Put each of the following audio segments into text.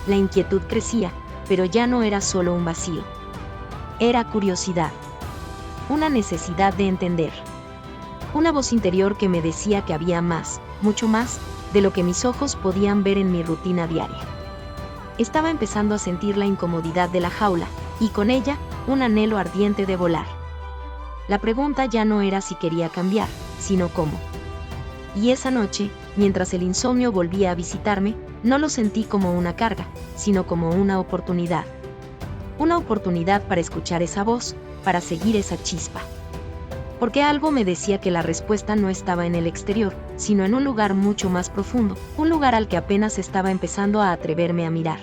la inquietud crecía, pero ya no era solo un vacío. Era curiosidad. Una necesidad de entender. Una voz interior que me decía que había más, mucho más, de lo que mis ojos podían ver en mi rutina diaria. Estaba empezando a sentir la incomodidad de la jaula, y con ella, un anhelo ardiente de volar. La pregunta ya no era si quería cambiar, sino cómo. Y esa noche, mientras el insomnio volvía a visitarme, no lo sentí como una carga, sino como una oportunidad. Una oportunidad para escuchar esa voz, para seguir esa chispa. Porque algo me decía que la respuesta no estaba en el exterior, sino en un lugar mucho más profundo, un lugar al que apenas estaba empezando a atreverme a mirar.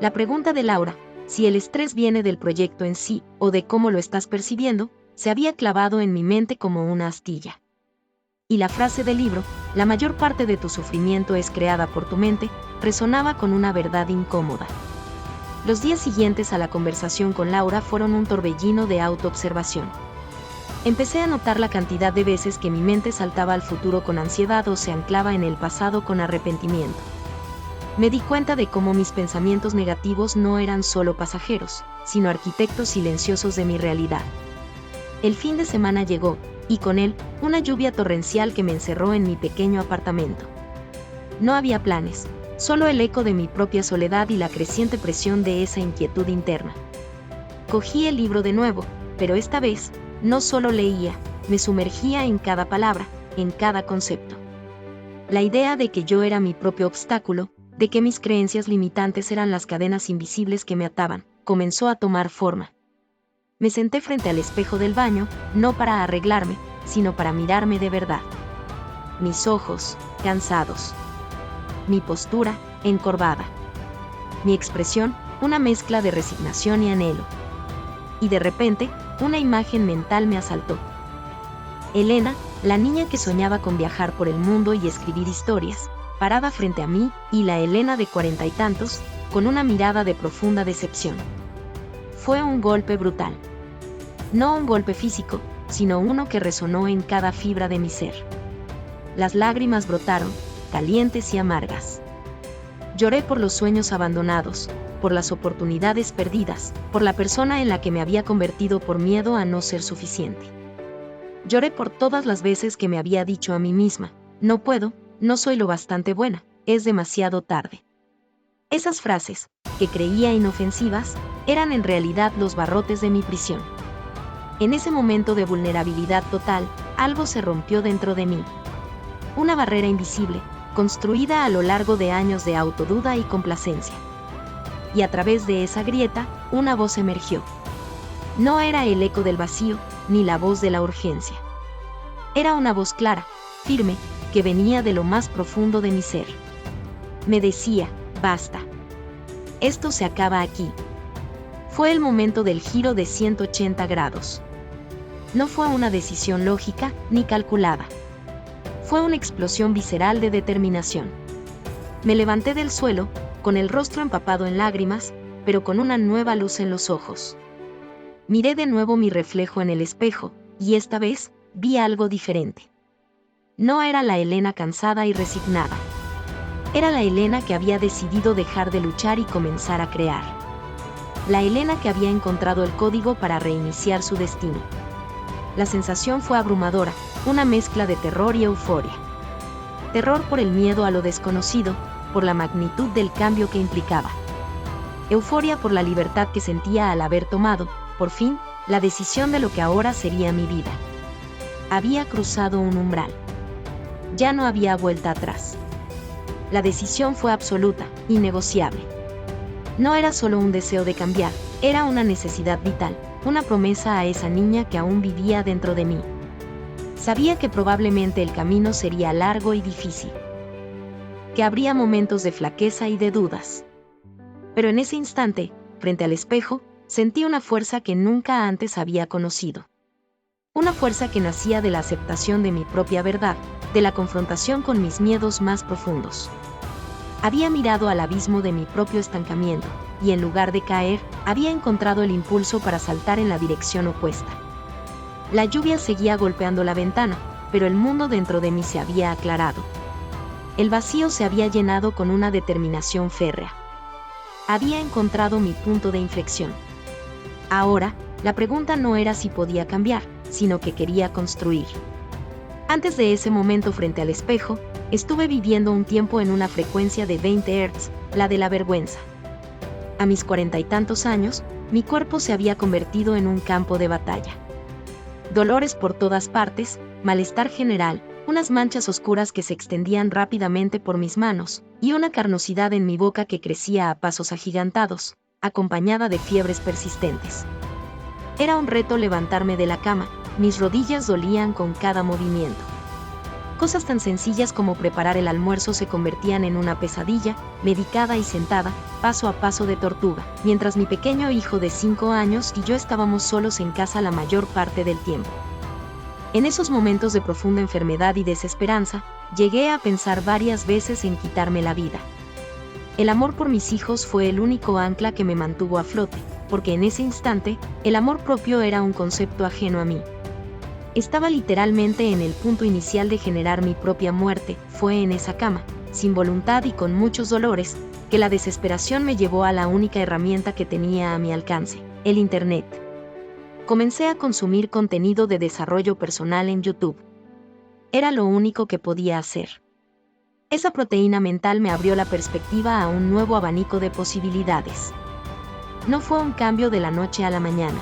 La pregunta de Laura, si el estrés viene del proyecto en sí, o de cómo lo estás percibiendo, se había clavado en mi mente como una astilla. Y la frase del libro, la mayor parte de tu sufrimiento es creada por tu mente, resonaba con una verdad incómoda. Los días siguientes a la conversación con Laura fueron un torbellino de autoobservación. Empecé a notar la cantidad de veces que mi mente saltaba al futuro con ansiedad o se anclaba en el pasado con arrepentimiento. Me di cuenta de cómo mis pensamientos negativos no eran solo pasajeros, sino arquitectos silenciosos de mi realidad. El fin de semana llegó, y con él, una lluvia torrencial que me encerró en mi pequeño apartamento. No había planes, solo el eco de mi propia soledad y la creciente presión de esa inquietud interna. Cogí el libro de nuevo, pero esta vez, no solo leía, me sumergía en cada palabra, en cada concepto. La idea de que yo era mi propio obstáculo, de que mis creencias limitantes eran las cadenas invisibles que me ataban, comenzó a tomar forma. Me senté frente al espejo del baño, no para arreglarme, sino para mirarme de verdad. Mis ojos, cansados. Mi postura, encorvada. Mi expresión, una mezcla de resignación y anhelo. Y de repente, una imagen mental me asaltó. Elena, la niña que soñaba con viajar por el mundo y escribir historias, parada frente a mí, y la Elena de 40 y tantos, con una mirada de profunda decepción. Fue un golpe brutal. No un golpe físico, sino uno que resonó en cada fibra de mi ser. Las lágrimas brotaron, calientes y amargas. Lloré por los sueños abandonados, por las oportunidades perdidas, por la persona en la que me había convertido por miedo a no ser suficiente. Lloré por todas las veces que me había dicho a mí misma, no puedo, no soy lo bastante buena, es demasiado tarde. Esas frases, que creía inofensivas, eran en realidad los barrotes de mi prisión. En ese momento de vulnerabilidad total, algo se rompió dentro de mí. Una barrera invisible, construida a lo largo de años de autoduda y complacencia. Y a través de esa grieta, una voz emergió. No era el eco del vacío, ni la voz de la urgencia. Era una voz clara, firme, que venía de lo más profundo de mi ser. Me decía, basta. Esto se acaba aquí. Fue el momento del giro de 180 grados. No fue una decisión lógica, ni calculada. Fue una explosión visceral de determinación. Me levanté del suelo, con el rostro empapado en lágrimas, pero con una nueva luz en los ojos. Miré de nuevo mi reflejo en el espejo, y esta vez, vi algo diferente. No era la Elena cansada y resignada. Era la Elena que había decidido dejar de luchar y comenzar a crear. La Elena que había encontrado el código para reiniciar su destino. La sensación fue abrumadora, una mezcla de terror y euforia. Terror por el miedo a lo desconocido, por la magnitud del cambio que implicaba. Euforia por la libertad que sentía al haber tomado, por fin, la decisión de lo que ahora sería mi vida. Había cruzado un umbral. Ya no había vuelta atrás. La decisión fue absoluta, innegociable. No era solo un deseo de cambiar, era una necesidad vital, una promesa a esa niña que aún vivía dentro de mí. Sabía que probablemente el camino sería largo y difícil. Que habría momentos de flaqueza y de dudas. Pero en ese instante, frente al espejo, sentí una fuerza que nunca antes había conocido. Una fuerza que nacía de la aceptación de mi propia verdad, de la confrontación con mis miedos más profundos. Había mirado al abismo de mi propio estancamiento, y en lugar de caer, había encontrado el impulso para saltar en la dirección opuesta. La lluvia seguía golpeando la ventana, pero el mundo dentro de mí se había aclarado. El vacío se había llenado con una determinación férrea. Había encontrado mi punto de inflexión. Ahora, la pregunta no era si podía cambiar, sino que quería construir. Antes de ese momento frente al espejo, estuve viviendo un tiempo en una frecuencia de 20 Hz, la de la vergüenza. A mis 40 y tantos años, mi cuerpo se había convertido en un campo de batalla. Dolores por todas partes, malestar general, unas manchas oscuras que se extendían rápidamente por mis manos, y una carnosidad en mi boca que crecía a pasos agigantados, acompañada de fiebres persistentes. Era un reto levantarme de la cama, mis rodillas dolían con cada movimiento. Cosas tan sencillas como preparar el almuerzo se convertían en una pesadilla, medicada y sentada, paso a paso de tortuga, mientras mi pequeño hijo de 5 años y yo estábamos solos en casa la mayor parte del tiempo. En esos momentos de profunda enfermedad y desesperanza, llegué a pensar varias veces en quitarme la vida. El amor por mis hijos fue el único ancla que me mantuvo a flote, porque en ese instante, el amor propio era un concepto ajeno a mí. Estaba literalmente en el punto inicial de generar mi propia muerte. Fue en esa cama, sin voluntad y con muchos dolores, que la desesperación me llevó a la única herramienta que tenía a mi alcance, el Internet. Comencé a consumir contenido de desarrollo personal en YouTube. Era lo único que podía hacer. Esa proteína mental me abrió la perspectiva a un nuevo abanico de posibilidades. No fue un cambio de la noche a la mañana.